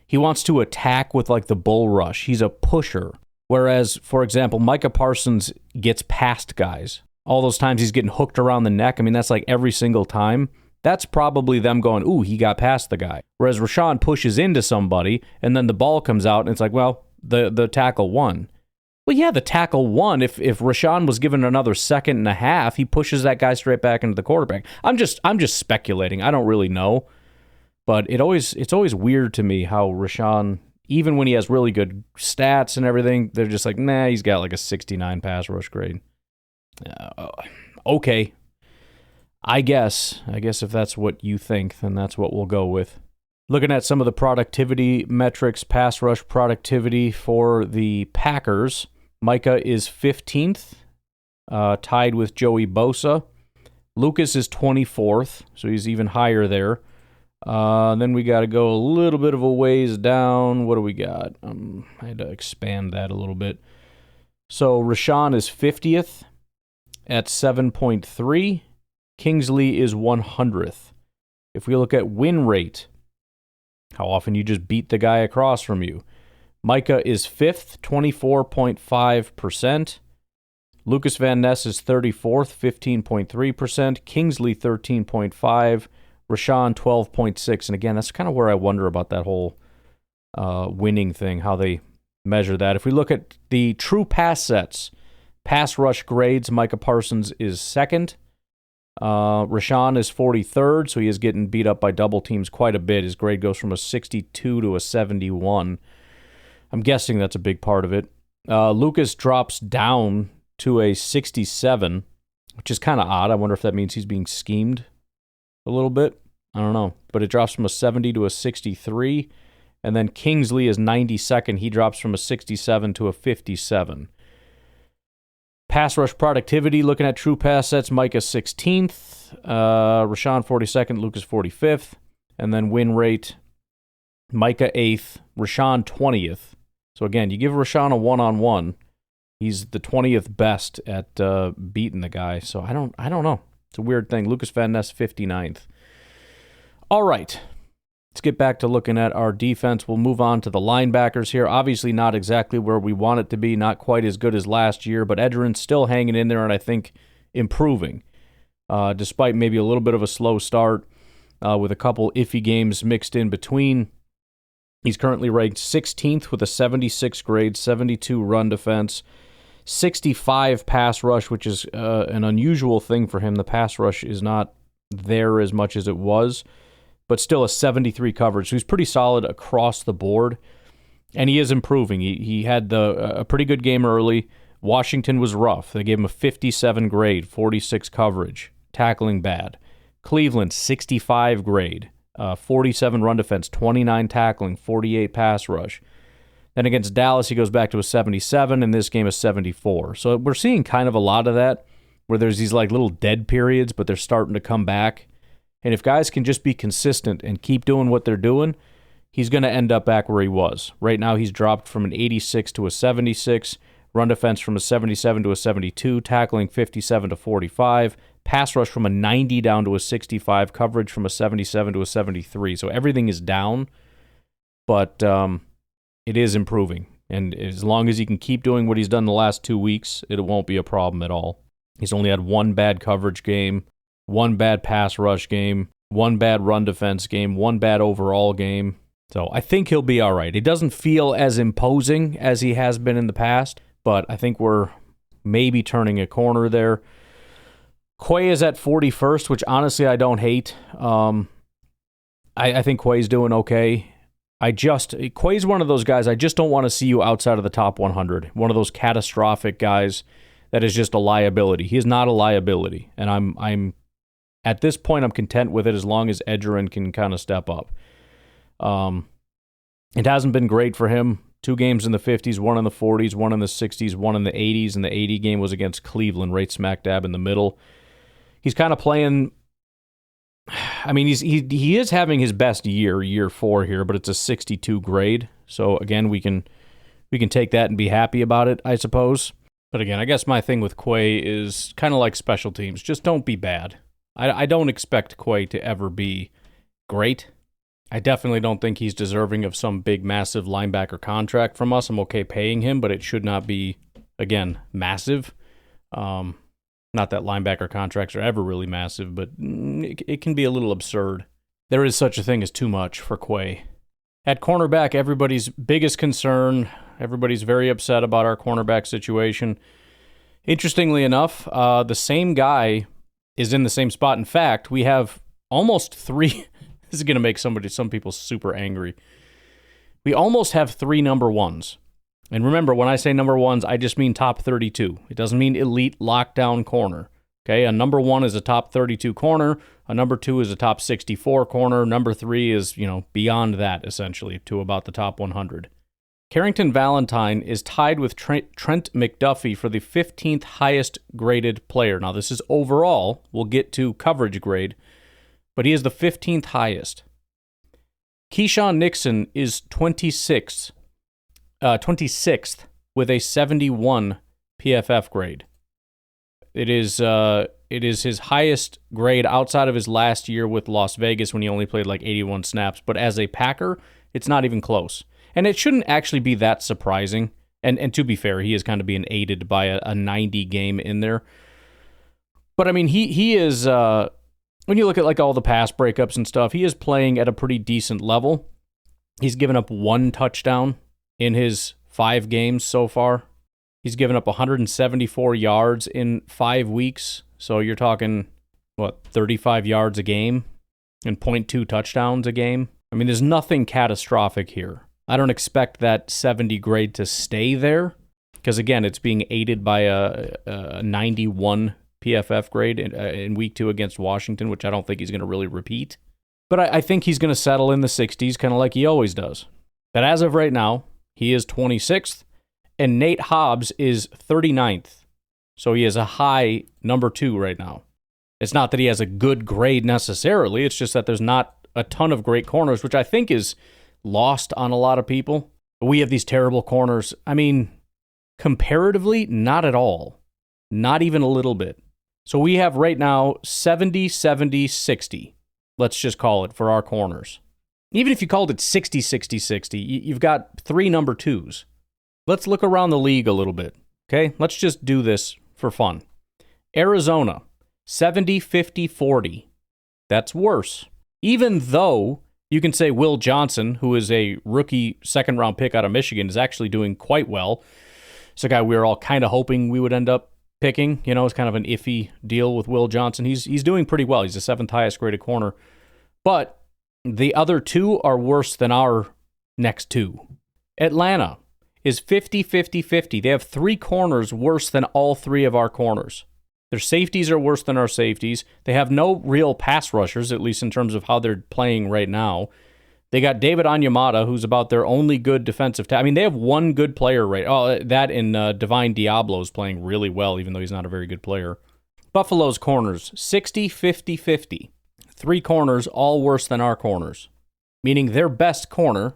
he wants to attack with like the bull rush. He's a pusher. Whereas, for example, Micah Parsons gets past guys. All those times he's getting hooked around the neck. I mean, that's like every single time. That's probably them going, ooh, he got past the guy. Whereas Rashawn pushes into somebody, and then the ball comes out, and it's like, well, the tackle won. Well, yeah, the tackle won. If Rashawn was given another second and a half, he pushes that guy straight back into the quarterback. I'm just speculating. I don't really know. But it's always weird to me how Rashawn, even when he has really good stats and everything, they're just like, nah, he's got like a 69 pass rush grade. Okay. I guess if that's what you think, then that's what we'll go with. Looking at some of the productivity metrics, pass rush productivity for the Packers, Micah is 15th, tied with Joey Bosa. Lucas is 24th, so he's even higher there. Then we got to go a little bit of a ways down. What do we got? I had to expand that a little bit. So Rashawn is 50th at 7.3. Kingsley is 100th. If we look at win rate, how often you just beat the guy across from you. Micah is 5th, 24.5%. Lucas Van Ness is 34th, 15.3%. Kingsley, 13.5%. Rashawn, 12.6%. And again, that's kind of where I wonder about that whole winning thing, how they measure that. If we look at the true pass sets, pass rush grades, Micah Parsons is 2nd. Rashawn is 43rd, so he is getting beat up by double teams quite a bit. His grade goes from a 62 to a 71. I'm guessing that's a big part of it. Lucas drops down to a 67, which is kind of odd. I wonder if that means he's being schemed a little bit. I don't know. But it drops from a 70 to a 63. And then Kingsley is 92nd. He drops from a 67 to a 57. Pass rush productivity, looking at true pass sets, Micah 16th, Rashawn 42nd, Lucas 45th, and then win rate, Micah 8th, Rashawn 20th. So again, you give Rashawn a one-on-one, he's the 20th best at beating the guy. So I don't know. It's a weird thing. Lucas Van Ness 59th. All right. Let's get back to looking at our defense. We'll move on to the linebackers here. Obviously not exactly where we want it to be, not quite as good as last year, but Edgerrin's still hanging in there and I think improving, despite maybe a little bit of a slow start with a couple iffy games mixed in between. He's currently ranked 16th with a 76 grade, 72 run defense, 65 pass rush, which is an unusual thing for him. The pass rush is not there as much as it was, but still a 73 coverage. So he's pretty solid across the board, and he is improving. He had a pretty good game early. Washington was rough. They gave him a 57 grade, 46 coverage, tackling bad. Cleveland, 65 grade, 47 run defense, 29 tackling, 48 pass rush. Then against Dallas, he goes back to a 77, and this game is 74. So we're seeing kind of a lot of that, where there's these like little dead periods, but they're starting to come back. And if guys can just be consistent and keep doing what they're doing, he's going to end up back where he was. Right now, he's dropped from an 86 to a 76, run defense from a 77 to a 72, tackling 57 to 45, pass rush from a 90 down to a 65, coverage from a 77 to a 73. So everything is down, but it is improving. And as long as he can keep doing what he's done the last 2 weeks, it won't be a problem at all. He's only had one bad coverage game, one bad pass rush game, one bad run defense game, one bad overall game. So I think he'll be all right. He doesn't feel as imposing as he has been in the past, but I think we're maybe turning a corner there. Quay is at 41st, which honestly I don't hate. I think Quay's doing okay. Quay's one of those guys, I just don't want to see you outside of the top 100. One of those catastrophic guys that is just a liability. He is not a liability, and I'm at this point, I'm content with it as long as Edgerrin can kind of step up. It hasn't been great for him. 2 games in the 50s, 1 in the 40s, 1 in the 60s, 1 in the 80s, and the 80 game was against Cleveland, right smack dab in the middle. He's kind of playing. I mean, he is having his best year 4 here, but it's a 62 grade. So again, we can take that and be happy about it, I suppose. But again, I guess my thing with Quay is kind of like special teams. Just don't be bad. I don't expect Quay to ever be great. I definitely don't think he's deserving of some big, massive linebacker contract from us. I'm okay paying him, but it should not be, again, massive. Not that linebacker contracts are ever really massive, but it can be a little absurd. There is such a thing as too much for Quay. At cornerback, everybody's biggest concern, everybody's very upset about our cornerback situation. Interestingly enough, the same guy is in the same spot. In fact, we have almost three. This is going to make some people super angry. We almost have three number ones. And remember, when I say number ones, I just mean top 32. It doesn't mean elite lockdown corner. Okay, a number one is a top 32 corner. A number two is a top 64 corner. Number three is, beyond that, essentially, to about the top 100. Carrington Valentine is tied with Trent McDuffie for the 15th highest graded player. Now, this is overall. We'll get to coverage grade, but he is the 15th highest. Keyshawn Nixon is 26th with a 71 PFF grade. It is his highest grade outside of his last year with Las Vegas when he only played like 81 snaps. But as a Packer, it's not even close. And it shouldn't actually be that surprising. And to be fair, he is kind of being aided by a 90 game in there. But I mean, he is, when you look at like all the pass breakups and stuff, he is playing at a pretty decent level. He's given up one touchdown in his 5 games so far. He's given up 174 yards in 5 weeks. So you're talking, 35 yards a game and 0.2 touchdowns a game? I mean, there's nothing catastrophic here. I don't expect that 70 grade to stay there because, again, it's being aided by a 91 PFF grade in week 2 against Washington, which I don't think he's going to really repeat. But I think he's going to settle in the 60s, kind of like he always does. But as of right now, he is 26th, and Nate Hobbs is 39th. So he is a high number 2 right now. It's not that he has a good grade necessarily. It's just that there's not a ton of great corners, which I think is lost on a lot of people. We have these terrible corners. I mean, comparatively, not at all. Not even a little bit. So we have right now 70, 70, 60. Let's just call it for our corners. Even if you called it 60, 60, 60, you've got 3 number 2s. Let's look around the league a little bit. Okay, let's just do this for fun. Arizona, 70, 50, 40. That's worse. Even though you can say Will Johnson, who is a rookie second-round pick out of Michigan, is actually doing quite well. It's a guy we were all kind of hoping we would end up picking. It's kind of an iffy deal with Will Johnson. He's doing pretty well. He's the 7th highest graded corner. But the other 2 are worse than our next 2. Atlanta is 50, 50, 50. They have 3 corners worse than all 3 of our corners. Their safeties are worse than our safeties. They have no real pass rushers, at least in terms of how they're playing right now. They got David Onyemata, who's about their only good defensive tackle. I mean, they have one good player right. Oh, that and Divine Diablo is playing really well, even though he's not a very good player. Buffalo's corners, 60, 50, 50. 3 corners, all worse than our corners. Meaning their best corner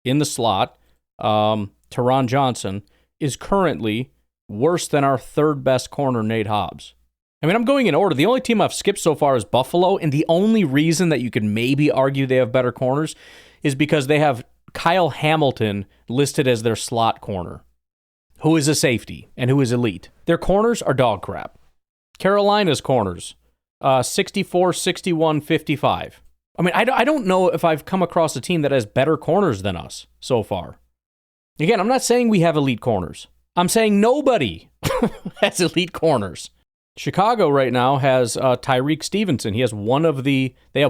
in the slot, Teron Johnson, is currently worse than our 3rd best corner, Nate Hobbs. I mean, I'm going in order. The only team I've skipped so far is Buffalo, and the only reason that you could maybe argue they have better corners is because they have Kyle Hamilton listed as their slot corner, who is a safety and who is elite. Their corners are dog crap. Carolina's corners, 64, 61, 55. I mean, I don't know if I've come across a team that has better corners than us so far. Again, I'm not saying we have elite corners. I'm saying nobody has elite corners. Chicago right now has Tyreek Stevenson. They have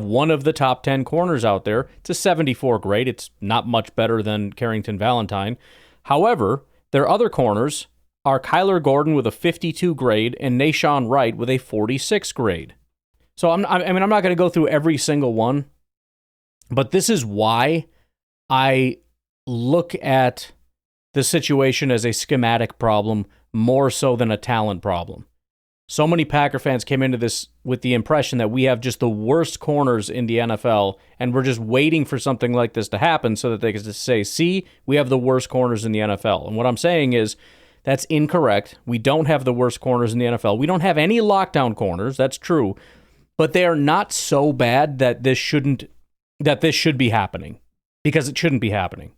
one of the top 10 corners out there. It's a 74 grade. It's not much better than Carrington Valentine. However, their other corners are Kyler Gordon with a 52 grade and Nashawn Wright with a 46 grade. So I'm not going to go through every single one, but this is why I look at the situation as a schematic problem more so than a talent problem. So many Packer fans came into this with the impression that we have just the worst corners in the NFL, and we're just waiting for something like this to happen so that they can just say, see, we have the worst corners in the NFL. And what I'm saying is That's incorrect. We don't have the worst corners in the NFL. We don't have any lockdown corners. That's true. But they are not so bad that this should be happening, because it shouldn't be happening.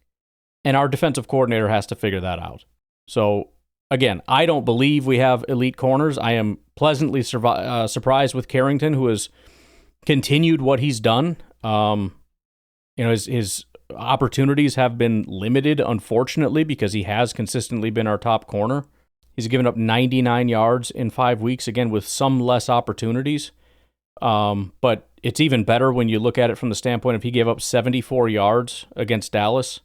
And our defensive coordinator has to figure that out. So, again, I don't believe we have elite corners. I am pleasantly surprised with Carrington, who has continued what he's done. His opportunities have been limited, unfortunately, because he has consistently been our top corner. He's given up 99 yards in 5 weeks, again, with some less opportunities. But it's even better when you look at it from the standpoint of he gave up 74 yards against Dallas.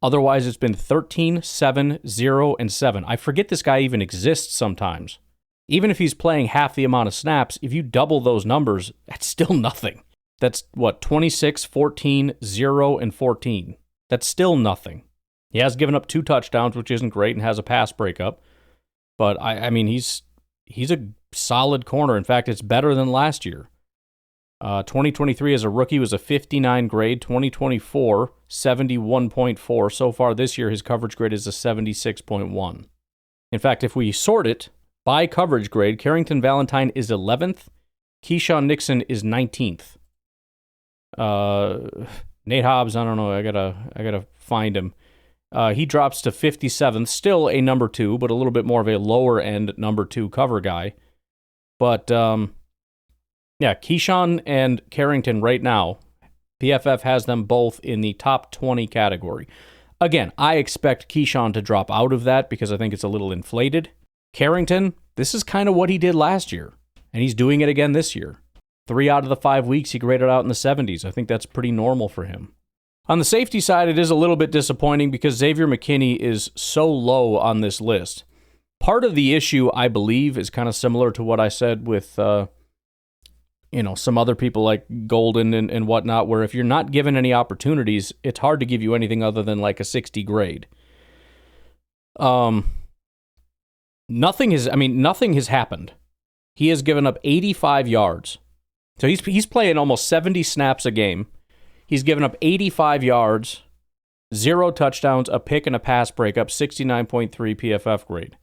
Otherwise, it's been 13, 7, 0, and 7. I forget this guy even exists sometimes. Even if he's playing half the amount of snaps, if you double those numbers, that's still nothing. That's, 26, 14, 0, and 14. That's still nothing. He has given up 2 touchdowns, which isn't great, and has a pass breakup. But, I mean, he's a solid corner. In fact, it's better than last year. 2023 as a rookie was a 59 grade. 2024, 71.4. So far this year, his coverage grade is a 76.1. In fact, if we sort it by coverage grade, Carrington Valentine is 11th. Keyshawn Nixon is 19th. Nate Hobbs, I don't know. I gotta find him. He drops to 57th, still a number 2, but a little bit more of a lower end number 2 cover guy. But Keyshawn and Carrington right now, PFF has them both in the top 20 category. Again, I expect Keyshawn to drop out of that because I think it's a little inflated. Carrington, this is kind of what he did last year, and he's doing it again this year. 3 out of the 5 weeks, he graded out in the 70s. I think that's pretty normal for him. On the safety side, it is a little bit disappointing because Xavier McKinney is so low on this list. Part of the issue, I believe, is kind of similar to what I said with some other people like Golden and whatnot, where if you're not given any opportunities, it's hard to give you anything other than like a 60 grade. Nothing has happened. He has given up 85 yards. So he's playing almost 70 snaps a game. He's given up 85 yards, 0 touchdowns, a pick, and a pass breakup, 69.3 PFF grade.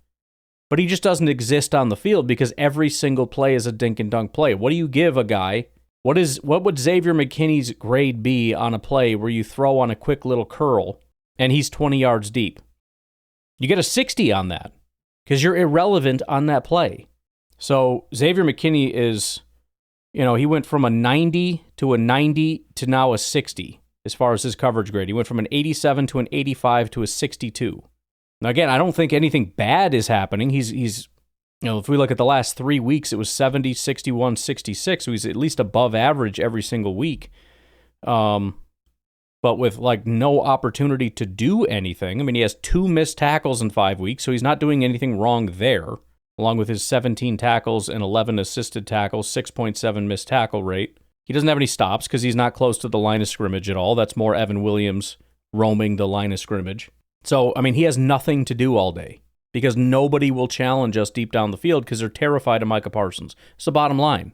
But he just doesn't exist on the field because every single play is a dink and dunk play. What do you give a guy? What would Xavier McKinney's grade be on a play where you throw on a quick little curl and he's 20 yards deep? You get a 60 on that because you're irrelevant on that play. So Xavier McKinney is, he went from a 90 to a 90 to now a 60 as far as his coverage grade. He went from an 87 to an 85 to a 62. Now, again, I don't think anything bad is happening. He's if we look at the last 3 weeks, it was 70, 61, 66. So he's at least above average every single week. But with no opportunity to do anything. I mean, he has 2 missed tackles in 5 weeks, so he's not doing anything wrong there. Along with his 17 tackles and 11 assisted tackles, 6.7 missed tackle rate. He doesn't have any stops because he's not close to the line of scrimmage at all. That's more Evan Williams roaming the line of scrimmage. So, he has nothing to do all day because nobody will challenge us deep down the field because they're terrified of Micah Parsons. It's the bottom line.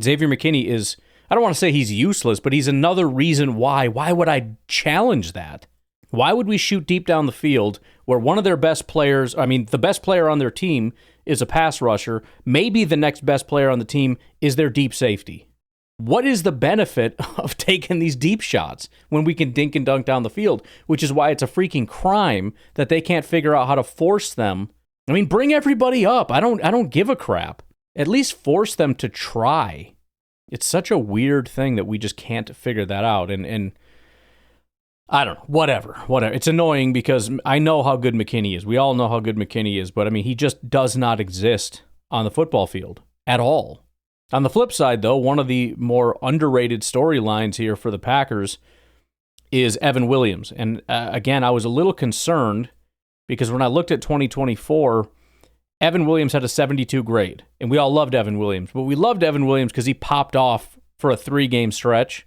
Xavier McKinney is, I don't want to say he's useless, but he's another reason why. Why would I challenge that? Why would we shoot deep down the field where one of their best players, the best player on their team is a pass rusher, maybe the next best player on the team is their deep safety? What is the benefit of taking these deep shots when we can dink and dunk down the field? Which is why it's a freaking crime that they can't figure out how to force them. Bring everybody up. I don't give a crap. At least force them to try. It's such a weird thing that we just can't figure that out. And I don't know, whatever. It's annoying because I know how good McKinney is. We all know how good McKinney is, but he just does not exist on the football field at all. On the flip side, though, one of the more underrated storylines here for the Packers is Evan Williams. And again, I was a little concerned because when I looked at 2024, Evan Williams had a 72 grade. And we all loved Evan Williams. But we loved Evan Williams because he popped off for a 3-game stretch.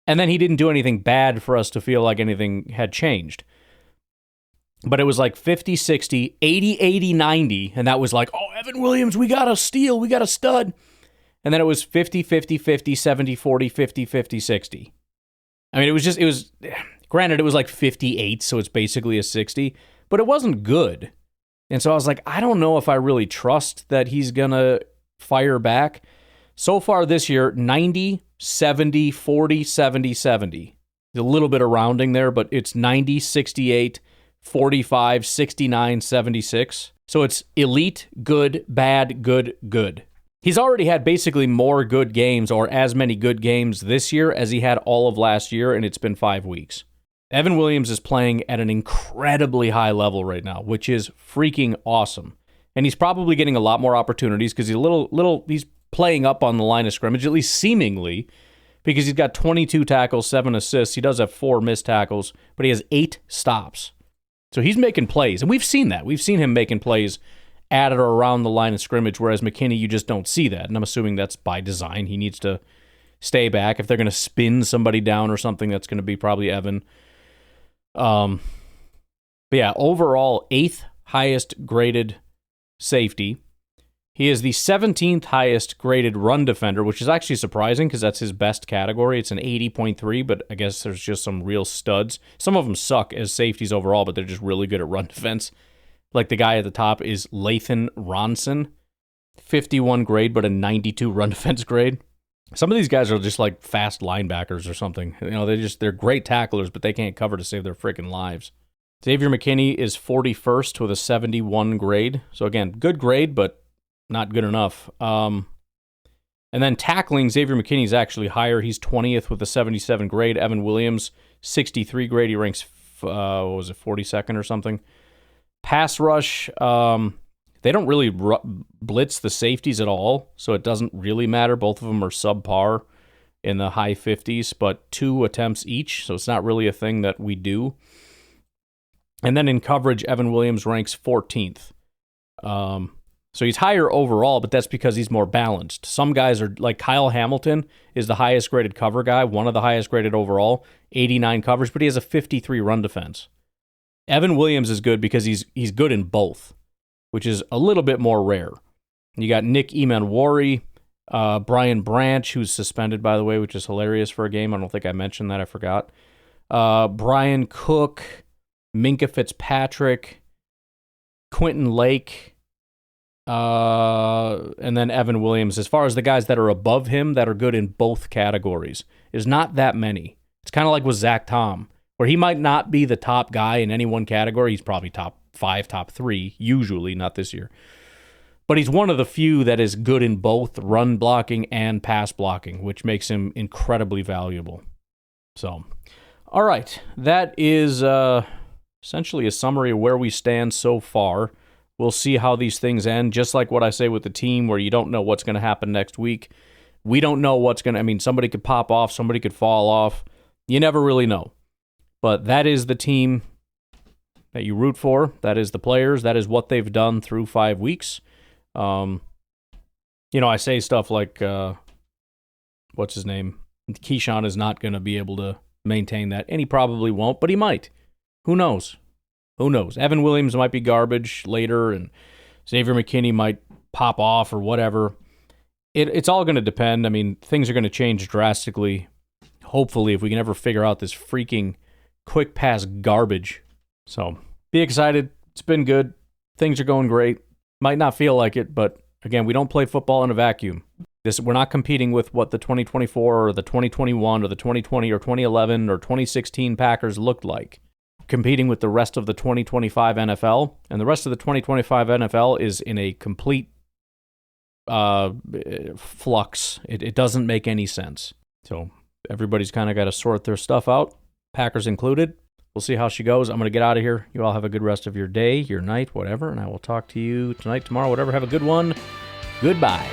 And then he didn't do anything bad for us to feel like anything had changed. But it was like 50, 60, 80, 80, 90. And that was like, oh, Evan Williams, we got a steal. We got a stud. And then it was 50, 50, 50, 70, 40, 50, 50, 60. Granted, it was like 58, so it's basically a 60, but it wasn't good. And so I was like, I don't know if I really trust that he's going to fire back. So far this year, 90, 70, 40, 70, 70. A little bit of rounding there, but it's 90, 68, 45, 69, 76. So it's elite, good, bad, good, good. He's already had basically more good games or as many good games this year as he had all of last year, and it's been 5 weeks. Evan Williams is playing at an incredibly high level right now, which is freaking awesome. And he's probably getting a lot more opportunities because he's playing up on the line of scrimmage, at least seemingly, because he's got 22 tackles, 7 assists. He does have 4 missed tackles, but he has 8 stops. So he's making plays, and we've seen that. We've seen him making plays at or around the line of scrimmage, whereas McKinney, you just don't see that. And I'm assuming that's by design. He needs to stay back. If they're going to spin somebody down or something, that's going to be probably Evan. But yeah, overall, 8th highest graded safety. He is the 17th highest graded run defender, which is actually surprising because that's his best category. It's an 80.3, but I guess there's just some real studs. Some of them suck as safeties overall, but they're just really good at run defense. Like the guy at the top is Lathan Ronson, 51 grade, but a 92 run defense grade. Some of these guys are just like fast linebackers or something. You know, they're great tacklers, but they can't cover to save their freaking lives. Xavier McKinney is 41st with a 71 grade. So again, good grade, but not good enough. And then tackling, Xavier McKinney is actually higher. He's 20th with a 77 grade. Evan Williams, 63 grade. He ranks, 42nd or something. Pass rush, they don't really blitz the safeties at all, so it doesn't really matter. Both of them are subpar in the high 50s, but 2 attempts each, so it's not really a thing that we do. And then in coverage, Evan Williams ranks 14th. So he's higher overall, but that's because he's more balanced. Some guys are, like Kyle Hamilton is the highest graded cover guy, one of the highest graded overall, 89 coverage, but he has a 53 run defense. Evan Williams is good because he's good in both, which is a little bit more rare. You got Nick Emanwari, Brian Branch, who's suspended, by the way, which is hilarious for a game. I don't think I mentioned that. I forgot. Brian Cook, Minka Fitzpatrick, Quentin Lake, and then Evan Williams. As far as the guys that are above him that are good in both categories, is not that many. It's kind of like with Zach Tom, where he might not be the top guy in any one category. He's probably top 5, top 3, usually, not this year. But he's one of the few that is good in both run blocking and pass blocking, which makes him incredibly valuable. So, all right, that is essentially a summary of where we stand so far. We'll see how these things end, just like what I say with the team, where you don't know what's going to happen next week. We don't know what's going to, somebody could pop off, somebody could fall off. You never really know. But that is the team that you root for. That is the players. That is what they've done through 5 weeks. I say stuff like, what's his name? Keyshawn is not going to be able to maintain that, and he probably won't, but he might. Who knows? Who knows? Evan Williams might be garbage later, and Xavier McKinney might pop off or whatever. It's all going to depend. Things are going to change drastically, hopefully, if we can ever figure out this freaking quick pass garbage. So be excited. It's been good. Things are going great. Might not feel like it, but again, we don't play football in a vacuum. We're not competing with what the 2024 or the 2021 or the 2020 or 2011 or 2016 Packers looked like. Competing with the rest of the 2025 NFL, and the rest of the 2025 NFL is in a complete flux. It doesn't make any sense. So everybody's kind of got to sort their stuff out, Packers included. We'll see how she goes. I'm going to get out of here. You all have a good rest of your day, your night, whatever, and I will talk to you tonight, tomorrow, whatever. Have a good one. Goodbye.